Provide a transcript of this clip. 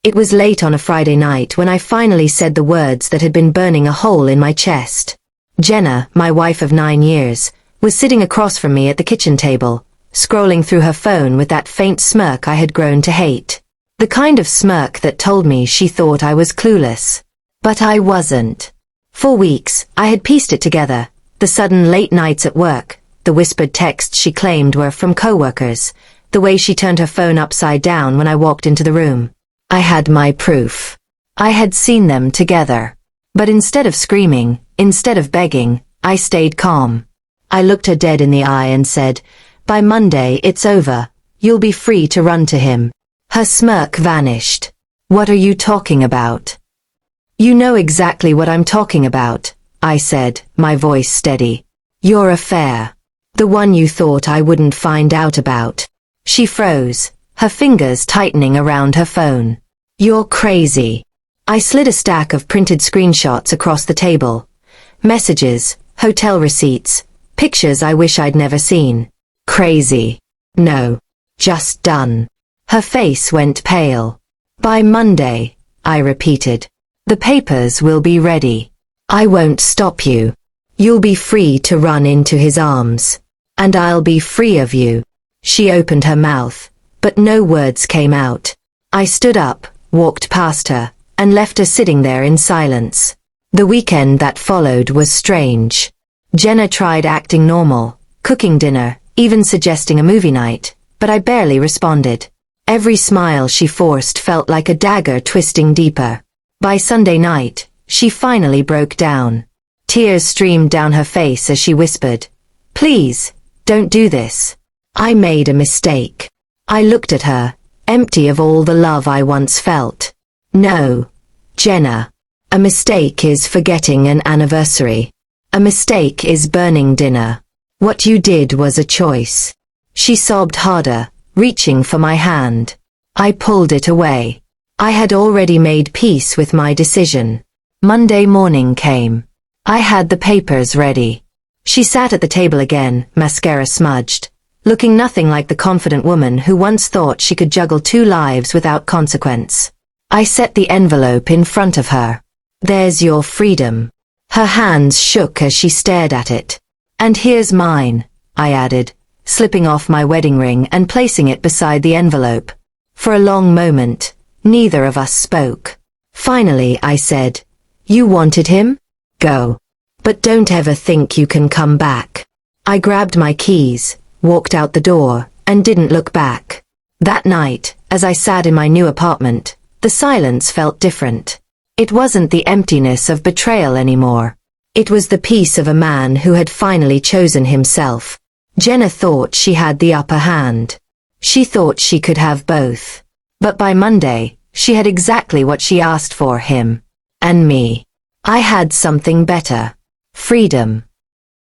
It was late on a Friday night when I finally said the words that had been burning a hole in my chest. Jenna, my wife of 9 years, was sitting across from me at the kitchen table, scrolling through her phone with that faint smirk I had grown to hate. The kind of smirk that told me she thought I was clueless. But I wasn't. For weeks, I had pieced it together. The sudden late nights at work, the whispered texts she claimed were from coworkers, the way she turned her phone upside down when I walked into the room. I had my proof. I had seen them together. But instead of screaming, instead of begging, I stayed calm. I looked her dead in the eye and said, "By Monday it's over. You'll be free to run to him." Her smirk vanished. "What are you talking about?" "You know exactly what I'm talking about," I said, my voice steady. "Your affair. The one you thought I wouldn't find out about." She froze, her fingers tightening around her phone. "You're crazy." I slid a stack of printed screenshots across the table. Messages, hotel receipts, pictures I wish I'd never seen. Crazy. No. Just done. Her face went pale. "By Monday," I repeated. "The papers will be ready. I won't stop you. You'll be free to run into his arms. And I'll be free of you." She opened her mouth, but no words came out. I stood up, walked past her, and left her sitting there in silence. The weekend that followed was strange. Jenna tried acting normal, cooking dinner, even suggesting a movie night, but I barely responded. Every smile she forced felt like a dagger twisting deeper. By Sunday night, she finally broke down. Tears streamed down her face as she whispered, "Please, don't do this. I made a mistake." I looked at her, empty of all the love I once felt. "No, Jenna. A mistake is forgetting an anniversary. A mistake is burning dinner. What you did was a choice." She sobbed harder, reaching for my hand. I pulled it away. I had already made peace with my decision. Monday morning came. I had the papers ready. She sat at the table again, mascara smudged, looking nothing like the confident woman who once thought she could juggle 2 lives without consequence. I set the envelope in front of her. "There's your freedom." Her hands shook as she stared at it. "And here's mine," I added, slipping off my wedding ring and placing it beside the envelope. For a long moment, neither of us spoke. Finally, I said, "You wanted him? Go. But don't ever think you can come back." I grabbed my keys, walked out the door, and didn't look back. That night, as I sat in my new apartment, the silence felt different. It wasn't the emptiness of betrayal anymore. It was the peace of a man who had finally chosen himself. Jenna thought she had the upper hand. She thought she could have both. But by Monday, she had exactly what she asked for: him. And me. I had something better. Freedom.